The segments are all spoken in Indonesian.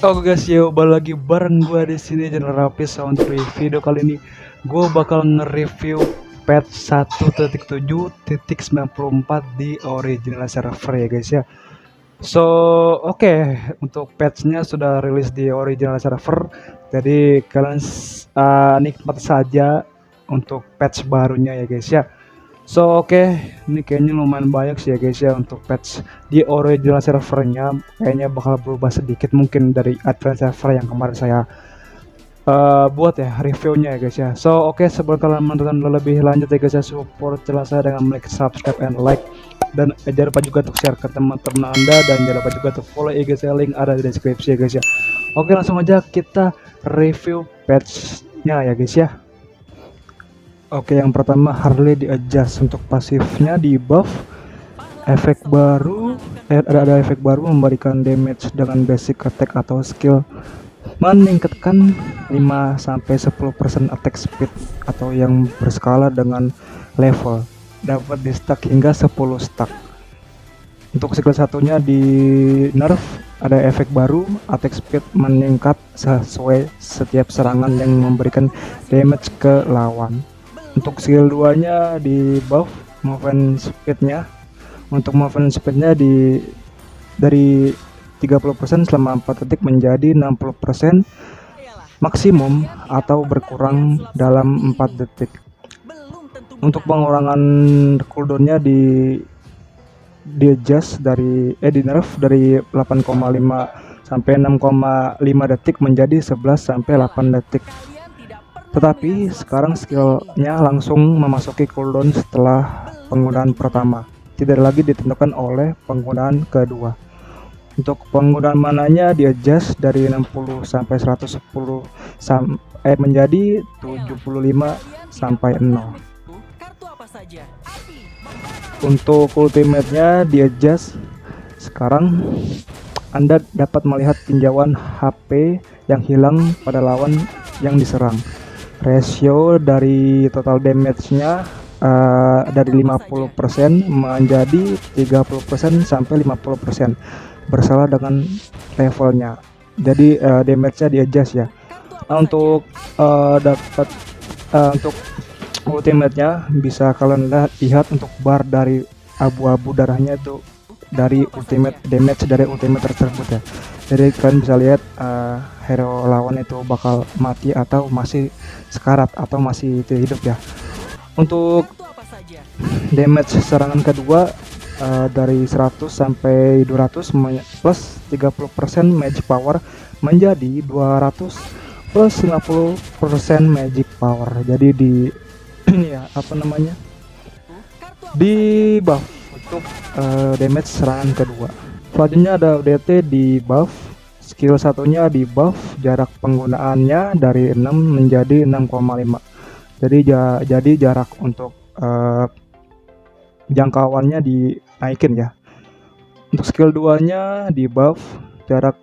Oke guys, ya balik lagi bareng gua di sini channel Rapis. Untuk di video kali ini gua bakal nge-review patch 1.7.94 di original server ya guys ya. So, oke, untuk patchnya sudah rilis di original server. Jadi kalian nikmat saja untuk patch barunya ya guys ya. So oke, ini kayaknya lumayan banyak sih ya guys ya untuk patch di original servernya. Kayaknya bakal berubah sedikit mungkin dari advance server yang kemarin saya buat ya reviewnya ya guys ya. So oke, sebelum kalian menonton lebih lanjut ya guys ya, support channel saya dengan like, subscribe, and like. Dan jangan lupa juga untuk share ke teman-teman anda, dan jangan lupa juga untuk follow IG saya, link ada di deskripsi ya guys ya. Oke, langsung aja kita review patchnya ya guys ya. Oke, yang pertama Harley di adjust untuk pasifnya di buff, efek baru, ada efek baru memberikan damage dengan basic attack atau skill, meningkatkan 5-10% attack speed atau yang berskala dengan level, dapat di stack hingga 10 stack. Untuk skill satunya di nerf, ada efek baru, attack speed meningkat sesuai setiap serangan yang memberikan damage ke lawan. Untuk skill 2 nya di buff movement speednya. Untuk movement speednya dari 30% selama 4 detik menjadi 60% maksimum atau berkurang dalam 4 detik. Untuk pengurangan cooldownnya di adjust di nerf dari 8,5 sampai 6,5 detik menjadi 11 sampai 8 detik. Tetapi sekarang skillnya langsung memasuki cooldown setelah penggunaan pertama, tidak lagi ditentukan oleh penggunaan kedua. Untuk penggunaan mananya di adjust dari 60 sampai 110 menjadi 75 sampai 0. Untuk ultimate-nya di adjust, sekarang Anda dapat melihat tinjauan HP yang hilang pada lawan yang diserang. Rasio dari total damage-nya dari 50% menjadi 30% sampai 50% bersalah dengan levelnya. Jadi damage-nya di adjust ya. Untuk dapat untuk ultimate-nya bisa kalian lihat untuk bar dari abu-abu darahnya itu dari ultimate damage dari ultimate tersebut ya. Jadi kalian bisa lihat hero lawan itu bakal mati atau masih sekarat atau masih hidup ya. Untuk damage serangan kedua dari 100 sampai 200 plus 30% magic power menjadi 200 plus 50% magic power. Jadi di ini ya apa namanya, di buff untuk damage serangan kedua. Selanjutnya ada ODT di buff, skill satunya di buff, jarak penggunaannya dari 6 menjadi 6,5. Jadi jarak untuk jangkauannya dinaikin ya. Untuk skill 2 nya di buff, jarak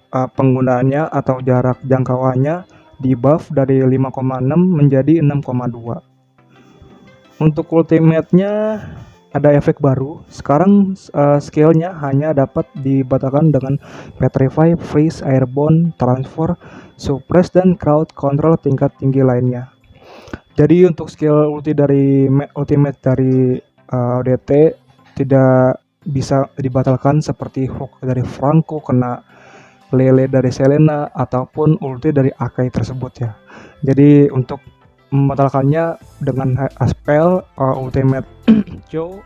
penggunaannya atau jarak jangkauannya di buff dari 5,6 menjadi 6,2. Untuk ultimate-nya ada efek baru. Sekarang skillnya hanya dapat dibatalkan dengan Petrify, Freeze, Airborne, Transfer, Suppress, dan Crowd Control tingkat tinggi lainnya. Jadi untuk skill ultimate dari ODT tidak bisa dibatalkan seperti hook dari Franco, kena lele dari Selena, ataupun ulti dari Akai tersebut ya. Jadi untuk membatalkannya dengan spell ultimate Joe,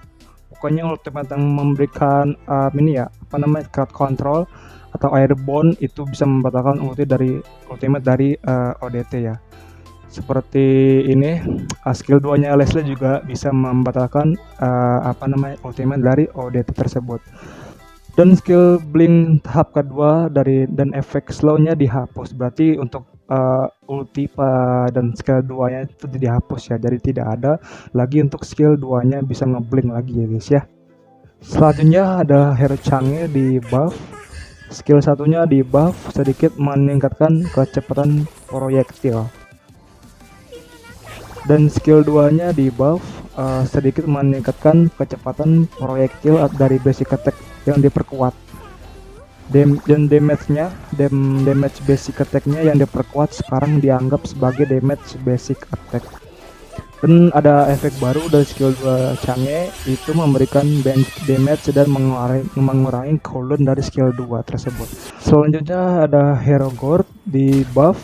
pokoknya ultimate yang memberikan ini ya apa namanya, crowd control atau airborne, itu bisa membatalkan ultimate dari ODT ya. Seperti ini skill 2 nya Leslie juga bisa membatalkan apa namanya, ultimate dari ODT tersebut. Dan skill blink tahap kedua dan efek slownya dihapus. Berarti untuk ulti dan skill 2 nya itu dihapus ya. Jadi tidak ada lagi untuk skill 2 nya bisa ngeblink lagi ya guys ya. Selanjutnya ada hero Chang'e di buff, skill satunya di buff, sedikit meningkatkan kecepatan proyektil. Dan skill 2 nya di buff, sedikit meningkatkan kecepatan proyektil dari basic attack yang diperkuat. Dan damage basic attack-nya yang diperkuat sekarang dianggap sebagai damage basic attack. Dan ada efek baru dari skill 2 Chang'e, itu memberikan damage dan mengurangi cooldown dari skill 2 tersebut. Selanjutnya ada Hero Guard di buff.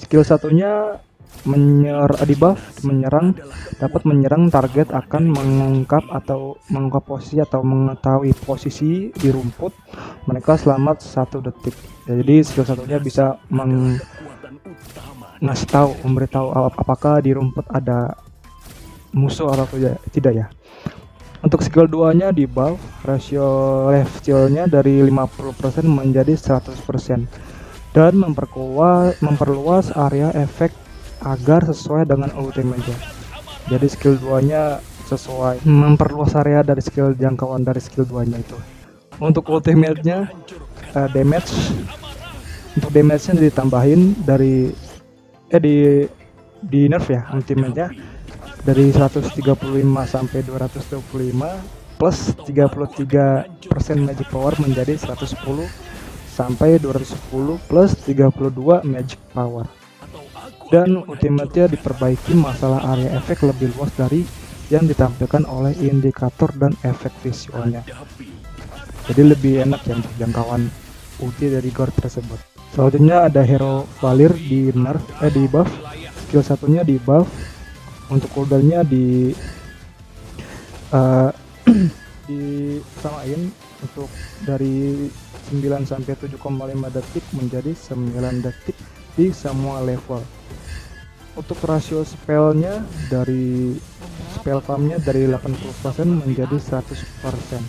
Skill satunya menyerang, dapat menyerang target akan mengungkap posisi atau mengetahui posisi di rumput mereka selama 1 detik. Jadi skill satunya bisa memberitahu apakah di rumput ada musuh atau tidak ya. Untuk skill 2 nya di buff, rasio life steal-nya dari 50% menjadi 100% dan memperluas area efek agar sesuai dengan ultimate-nya. Jadi skill 2 nya sesuai memperluas area dari skill jangkauan dari skill 2 nya itu. Untuk ultimate-nya untuk damage-nya ditambahin dari di nerf ya ultimate-nya dari 135 sampai 225 plus 33% magic power menjadi 110 sampai 210 plus 32 magic power. Dan ultimate-nya diperbaiki masalah area efek lebih luas dari yang ditampilkan oleh indikator dan efek visualnya. Jadi lebih enak ya untuk jangkauan ulti dari guard tersebut. Selanjutnya ada Hero Valir di nerf di buff. Skill satunya di buff. Untuk cooldown-nya disamain untuk dari 9 sampai 7,5 detik menjadi 9 detik di semua level. Untuk rasio spellnya dari spell farmnya dari 80% menjadi 100%.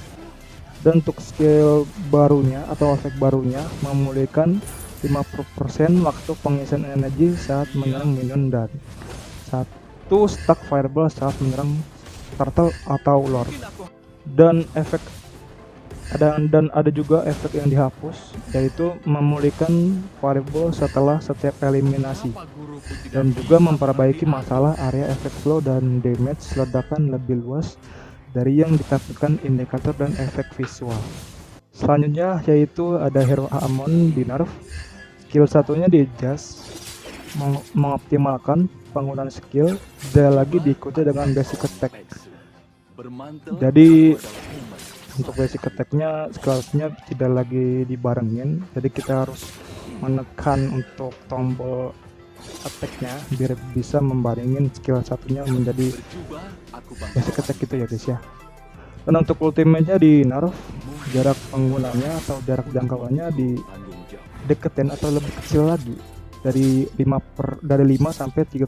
Dan untuk skill barunya atau efek barunya memulihkan 50% waktu pengisian energi saat menyerang minion dan 1 stack fireball saat menyerang turtle atau lord. Dan ada juga efek yang dihapus, yaitu memulihkan fireball setelah setiap eliminasi dan juga memperbaiki masalah area efek flow dan damage ledakan lebih luas dari yang ditampilkan indikator dan efek visual. Selanjutnya yaitu ada Hero Amon di nerf. Skill satunya di adjust, mengoptimalkan penggunaan skill dan lagi diikuti dengan basic attack. Jadi untuk basic attack-nya skill-nya tidak lagi dibarengin, jadi kita harus menekan untuk tombol attack-nya biar bisa membarengin skill satunya menjadi basic attack gitu ya guys ya. Dan untuk ultimate-nya di nerf, jarak penggunanya atau jarak jangkauannya dideketin atau lebih kecil lagi dari 5 sampai 3,5.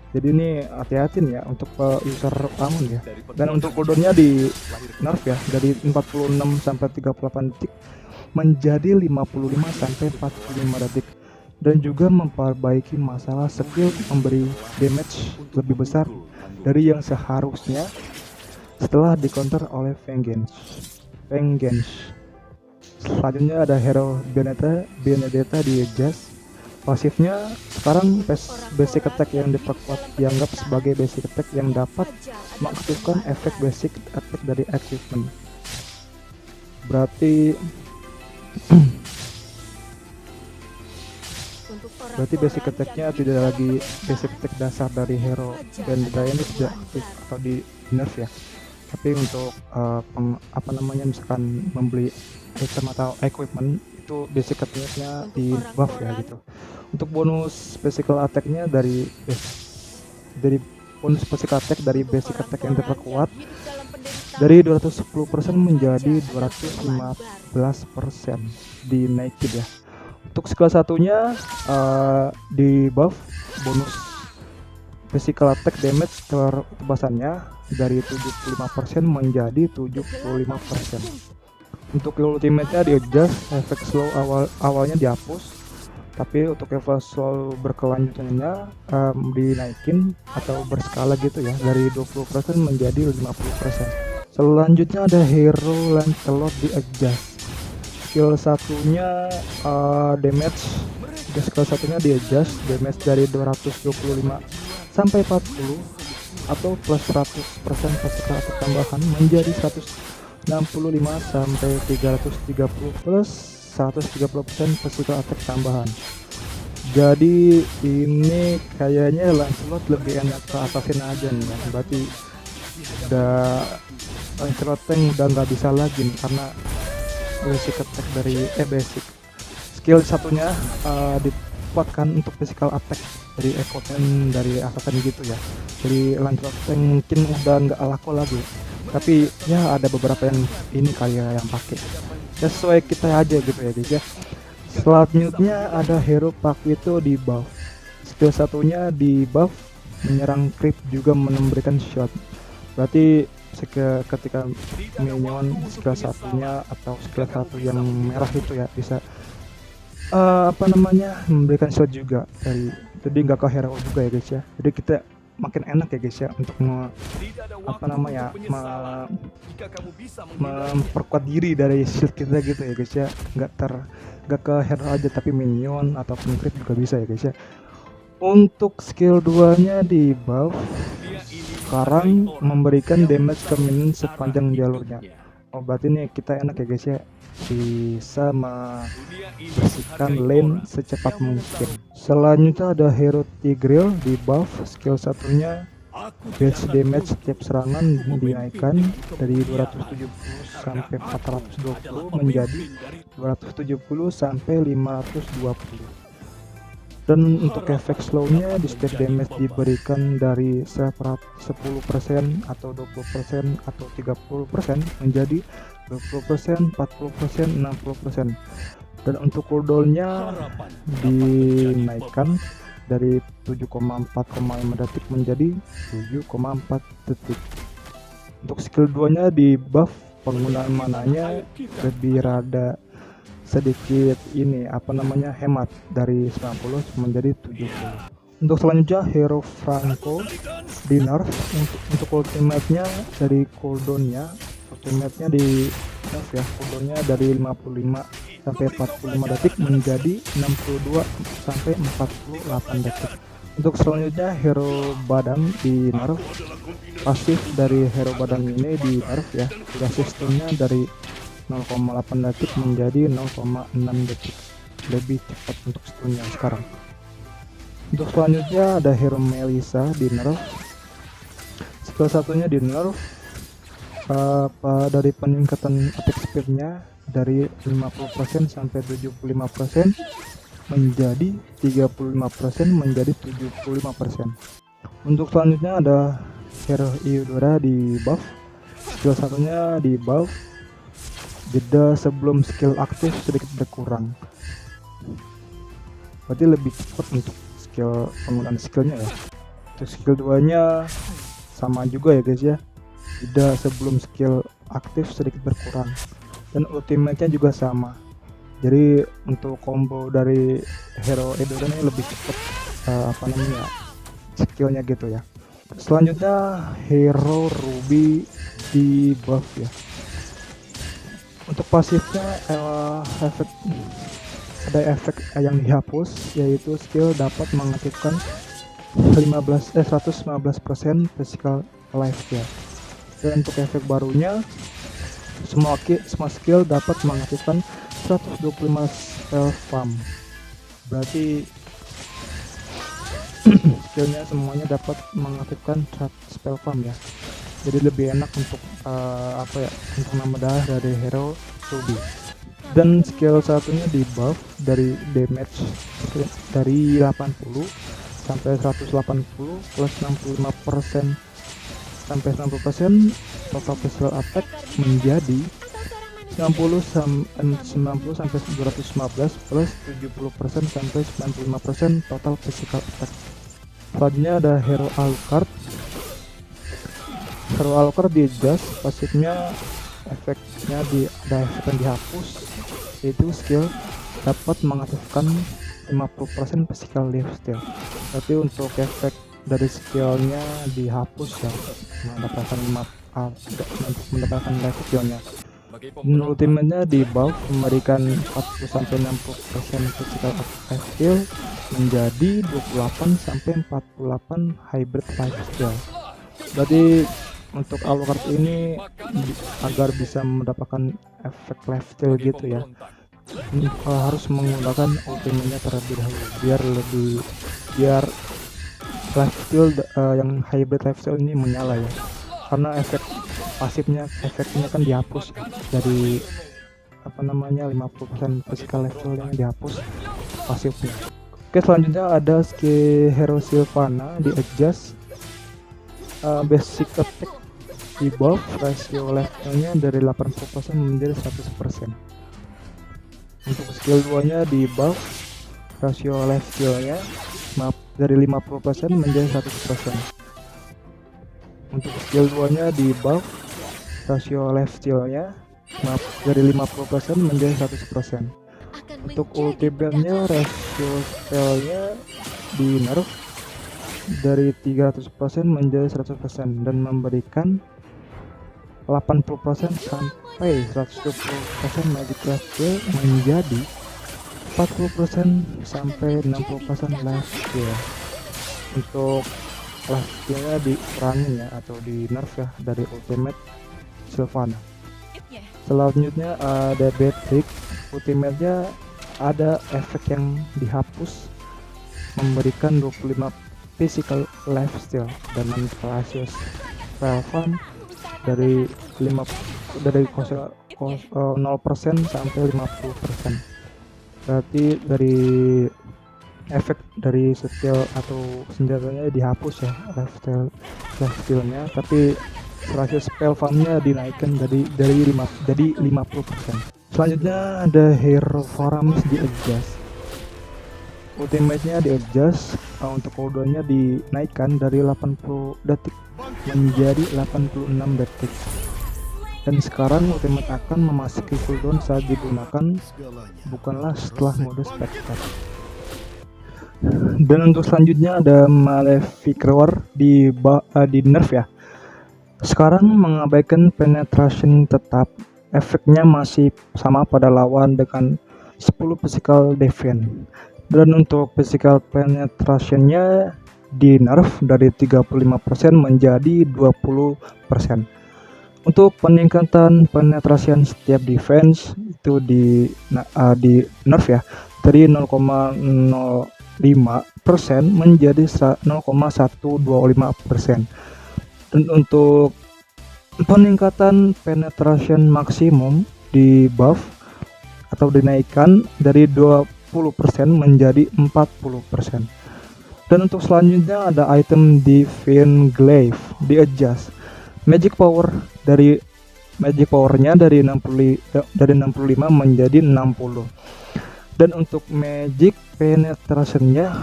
Jadi ini hati-hati ya untuk user Amon ya. Dan untuk cooldown-nya di nerf ya dari 46 sampai 38 detik menjadi 55 sampai 45 detik. Dan juga memperbaiki masalah skill memberi damage lebih besar dari yang seharusnya setelah di-counter oleh Vengeance. Selanjutnya ada Hero Benedetta di adjust. Pasifnya sekarang basic attack yang diperkuat dianggap sebagai basic attack yang dapat mengaktifkan efek basic attack dari achievement. Berarti basic attack-nya tidak lagi basic attack dasar dari Hero Benedetta ini tidak aktif atau di nerf ya. Tapi untuk misalkan membeli item atau equipment itu basic attack-nya di buff ya gitu. Untuk bonus physical attack-nya dari bonus physical attack dari basic attack yang diperkuat dari 210% menjadi 215% dinaikin ya. Untuk skill satunya di buff bonus physical attack damage ketebasannya dari 75% menjadi 75%. Untuk ultimate-nya di adjust, efek slow awalnya dihapus, tapi untuk level slow berkelanjutannya dinaikin atau berskala gitu ya dari 20% menjadi 50%. Selanjutnya ada Hero Lancelot di adjust. Skill satunya damage, skill satunya di adjust damage dari 225 sampai 40 atau plus 100% physical attack tambahan menjadi 100 65 sampai 330 plus 130% physical attack tambahan. Jadi ini kayaknya Lancelot lebih enak ke assassin aja nih ya. Berarti udah Lancelot tank udah nggak bisa lagi nih, karena basic attack dari basic skill satunya dikuatkan untuk physical attack dari equipment dari assassin gitu ya. Jadi Lancelot tank mungkin udah nggak laku lagi, tapi ya ada beberapa yang ini kayak yang pakai sesuai kita aja gitu ya guys ya. Selanjutnya ada hero Paquito di buff. Skill satunya di buff menyerang creep juga memberikan shot. Berarti ketika minion skill satunya atau skill satu yang merah itu ya bisa memberikan shot juga dari, jadi nggak ke hero juga ya guys ya. Jadi kita makin enak ya guys ya untuk memperkuat diri dari shield kita gitu ya guys ya. Nggak ke hero aja, tapi minion ataupun creep juga bisa ya guys ya. Untuk skill 2 nya di buff sekarang memberikan damage ke minion sepanjang jalurnya. Oh berarti nih kita enak ya guys ya, bisa membersihkan lane secepat mungkin. Selanjutnya ada hero Tigreal di buff. Skill satunya base damage setiap serangan dinaikkan dari 270 sampai 420 menjadi 270 sampai 520. Dan untuk efek slownya di setiap damage diberikan dari 10% atau 20% atau 30% menjadi 20%, 40%, 60%. Dan untuk cooldownnya dinaikkan dari 7,4,5 detik menjadi 7,4 detik. Untuk skill 2 nya di buff, penggunaan mananya lebih rada sedikit hemat dari 90 menjadi 70. Untuk selanjutnya hero Franco di nerf. Untuk ultimate-nya dari cooldown-nya, ultimate-nya di nerf ya, cooldown-nya dari 55 sampai 45 detik menjadi 62 sampai 48 detik. Untuk selanjutnya hero Badang di nerf. Pasif dari hero Badang ini di nerf ya, sudah sistemnya dari 0,8 detik menjadi 0,6 detik, lebih cepat untuk stunnya sekarang. Untuk selanjutnya ada hero Melissa di nerf. Skill satunya di nerf dari peningkatan attack speednya dari 50% sampai 75% menjadi 35% menjadi 75%. Untuk selanjutnya ada hero Eudora di buff. Skill satunya di buff, jeda sebelum skill aktif sedikit berkurang. Berarti lebih cepat untuk skill penggunaan skillnya ya. Untuk skill 2 nya sama juga ya guys ya, jeda sebelum skill aktif sedikit berkurang. Dan ultimate-nya juga sama. Jadi untuk combo dari hero Eudora ini lebih cepat skillnya gitu ya. Selanjutnya hero Ruby di buff ya. Untuk pasifnya ada efek yang dihapus, yaitu skill dapat mengaktifkan 115% physical life ya. Dan untuk efek barunya, semua skill dapat mengaktifkan 125 spell farm. Berarti skillnya semuanya dapat mengaktifkan 100 spell farm ya. Jadi lebih enak untuk untuk nambah darah dari hero Ruby. Dan skill satunya di buff dari damage dari 80 sampai 180 plus 65% sampai 90% total physical attack menjadi 90 sampai 215 plus 70% sampai 95% total physical attack. Selanjutnya ada hero Alucard. Hero Alucard di adjust, pasifnya efeknya ada efek yang dihapus, yaitu skill dapat mengaktifkan 50% physical lifesteal. Tapi untuk efek dari skillnya dihapus ya, mendapatkan life skillnya. Ultimate-nya di buff memberikan 40-60% physical attack skill menjadi 28-48 hybrid life skill. Berarti Untuk Alucard ini agar bisa mendapatkan efek lifesteal gitu ya, harus menggunakan ultimate-nya terlebih dahulu biar lifesteal yang hybrid lifesteal ini menyala ya, karena efeknya kan dihapus dari apa namanya 50% physical level yang dihapus pasifnya. Oke, selanjutnya ada skill Hero Sylvana di adjust basic attack di buff rasio levelnya dari 80% menjadi 100%. Untuk skill 2 nya di buff rasio levelnya dari 50% menjadi 100%. Untuk skill 2 nya di buff rasio levelnya dari 50% menjadi 100%. Untuk ultimate-nya rasio spellnya di nerf dari 300% menjadi 100% dan memberikan 80% sampai 120% magic level menjadi 40% sampai 60% life skill. Untuk life skillnya dikurangin ya, atau di nerf ya, dari ultimate Sylvana. Selanjutnya ada bad trick. Ultimate-nya ada efek yang dihapus, memberikan 25 physical lifesteal dengan rasio spell fun dari 0% sampai 50%. Berarti dari efek dari skill atau senjatanya dihapus ya lifestealnya, tapi rasio spell farmnya dinaikkan dari 50%. Selanjutnya ada Hero Farms di adjust. Ultimate-nya di adjust, untuk cooldown-nya dinaikkan dari 80 detik menjadi 86 detik. Dan sekarang ultimate akan memasuki cooldown saat digunakan, bukanlah setelah mode spectator. Dan untuk selanjutnya ada Malefic Roar di nerf ya. Sekarang mengabaikan penetration tetap, efeknya masih sama pada lawan dengan 10 physical defense. Dan untuk physical penetrationnya di nerf dari 35% menjadi 20%. Untuk peningkatan penetration setiap defense itu di nerf ya, dari 0,05% menjadi 0,125%. Dan untuk peningkatan penetration maksimum di buff atau dinaikkan dari 20% menjadi 40%. Dan untuk selanjutnya ada item Divine Glaive di adjust. Magic powernya dari 65 menjadi 60. Dan untuk magic penetrationnya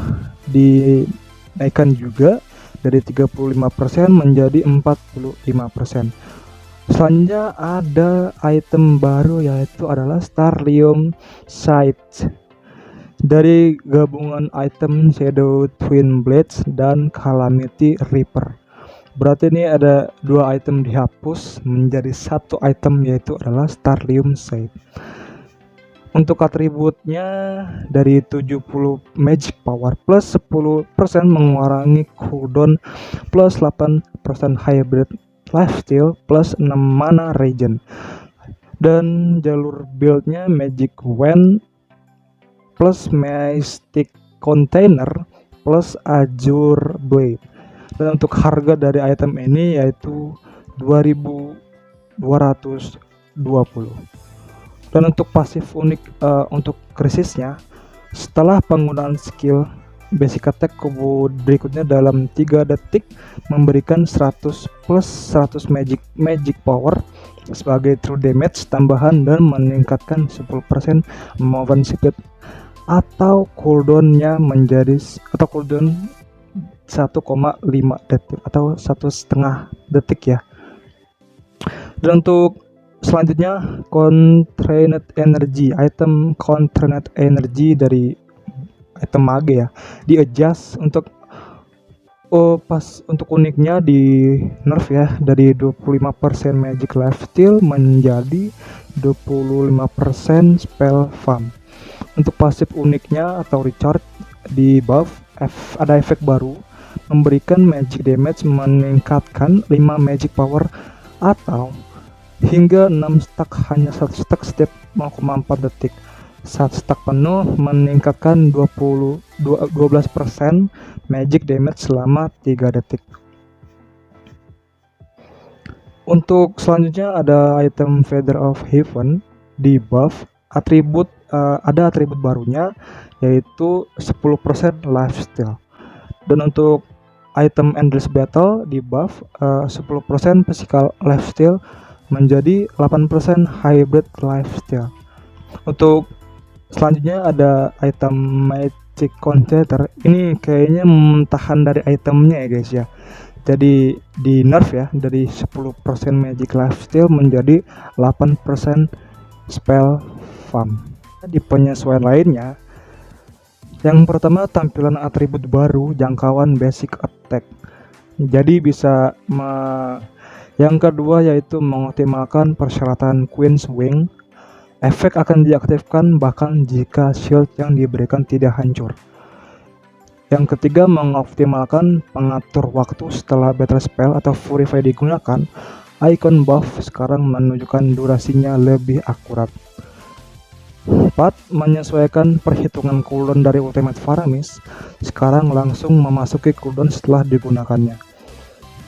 dinaikkan juga dari 35% menjadi 45%. Selanjutnya ada item baru, yaitu adalah Starlium Sight dari gabungan item Shadow Twin Blades dan Calamity Reaper. Berarti ini ada 2 item dihapus menjadi 1 item, yaitu adalah Starlium Sight. Untuk atributnya dari 70 magic power plus 10% mengurangi cooldown plus 8% hybrid lifesteal plus 6 mana regen. Dan jalur buildnya magic wand plus mystic container plus azure blade. Dan untuk harga dari item ini yaitu 2220. Dan untuk pasif unik untuk krisisnya, setelah penggunaan skill basic attack kubu berikutnya dalam 3 detik memberikan 100 plus 100 magic power sebagai true damage tambahan dan meningkatkan 10% movement speed atau cooldown-nya menjadi cooldown 1,5 detik atau 1,5 detik ya. Dan untuk selanjutnya Constrained Energy, item Constrained Energy dari item mage ya, di adjust untuk untuk uniknya di nerf ya, dari 25% magic lifesteal menjadi 25% spell farm. Untuk pasif uniknya atau recharge di buff ada efek baru memberikan magic damage meningkatkan 5 magic power atau hingga 6 stack hanya 1 stack setiap 0,4 detik. Saat stack penuh meningkatkan 12% magic damage selama 3 detik. Untuk selanjutnya ada item Feather of Heaven di buff atribut, ada atribut barunya yaitu 10% lifesteal. Dan untuk item Endless Battle di buff 10% physical lifesteal menjadi 8% hybrid lifesteal. Untuk selanjutnya ada item Magic Concentrator. Ini kayaknya mentahan dari itemnya ya guys ya. Jadi di nerf ya, dari 10% magic lifesteal menjadi 8% spell farm. Di penyesuaian lainnya, yang pertama tampilan atribut baru jangkauan basic attack. Jadi bisa yang kedua yaitu mengoptimalkan persyaratan Queen's Wing. Efek akan diaktifkan bahkan jika shield yang diberikan tidak hancur. Yang ketiga, mengoptimalkan pengatur waktu setelah battle spell atau Purify digunakan. Icon buff sekarang menunjukkan durasinya lebih akurat. 4. Menyesuaikan perhitungan cooldown dari Ultimate Faramis. Sekarang langsung memasuki cooldown setelah digunakannya.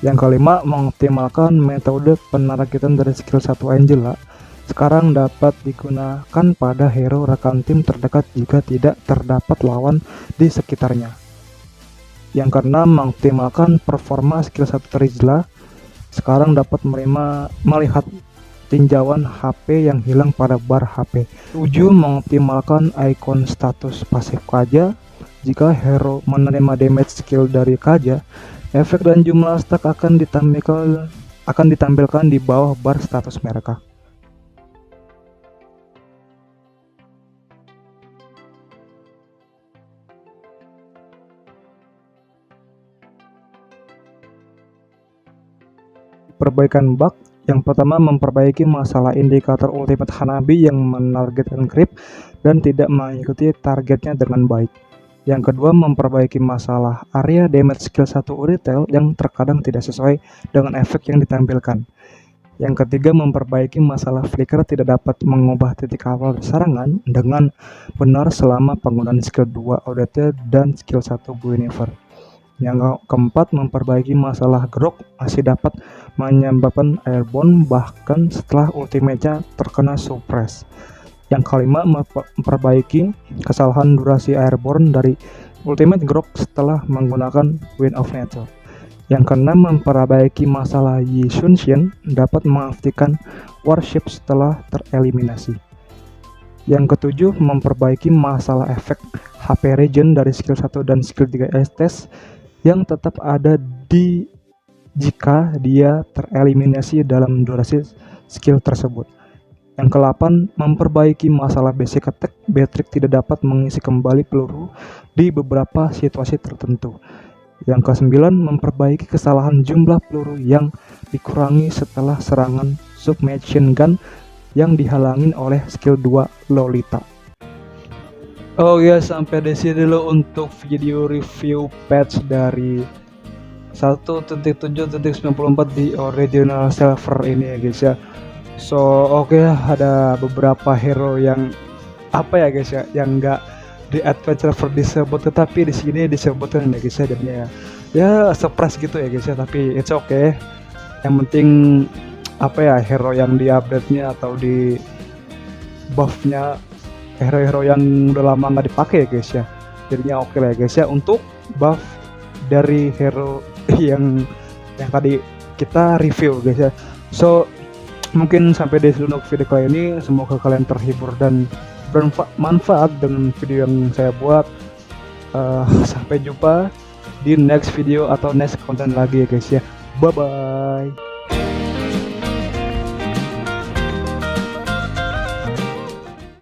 Yang kelima, mengoptimalkan metode penarakitan dari skill 1 Angela. Sekarang dapat digunakan pada hero rekan tim terdekat jika tidak terdapat lawan di sekitarnya. Yang keenam, mengoptimalkan performa skill 1 Trizla. Sekarang dapat melihat tinjauan HP yang hilang pada bar HP. 7. Mengoptimalkan icon status pasif Kaja. Jika hero menerima damage skill dari Kaja, efek dan jumlah stack akan ditampilkan di bawah bar status mereka. Perbaikan bug. Yang pertama, memperbaiki masalah indikator Ultimate Hanabi yang menargetkan creep dan tidak mengikuti targetnya dengan baik. Yang kedua, memperbaiki masalah area damage skill 1 Uritel yang terkadang tidak sesuai dengan efek yang ditampilkan. Yang ketiga, memperbaiki masalah flicker tidak dapat mengubah titik awal serangan dengan benar selama penggunaan skill 2 ODT dan skill 1 Guinevere. Yang keempat, memperbaiki masalah grok masih dapat menyebabkan airborne bahkan setelah ultimate-nya terkena suppress. Yang kelima, memperbaiki kesalahan durasi airborne dari ultimate grok setelah menggunakan Wind of Nature. Yang keenam, memperbaiki masalah Yi Xunshin dapat mengaktifkan warship setelah tereliminasi. Yang ketujuh, memperbaiki masalah efek HP regen dari skill 1 dan skill 3 Estes yang tetap ada jika dia tereliminasi dalam durasi skill tersebut. Yang ke-8, memperbaiki masalah basic attack. Beatrix tidak dapat mengisi kembali peluru di beberapa situasi tertentu. Yang ke-9, memperbaiki kesalahan jumlah peluru yang dikurangi setelah serangan submachine gun yang dihalangin oleh skill 2 Lolita. Oh ya, sampai di sini dulu untuk video review patch dari 1.7.94 di original server ini ya guys ya. So oke, ada beberapa hero yang apa ya guys ya, yang enggak di adventure server disebut, tetapi di sini disebutkan ya guys ya, jadinya ya surprise gitu ya guys ya, tapi it's okay. Yang penting apa ya, hero yang di update-nya atau di buff-nya hero-hero yang udah lama nggak dipakai ya guys ya, jadinya oke lah ya guys ya untuk buff dari hero yang tadi kita review guys ya. So mungkin sampai di sini untuk video kali ini, semoga kalian terhibur dan bermanfaat dengan video yang saya buat. Sampai jumpa di next video atau next konten lagi ya guys ya, bye bye.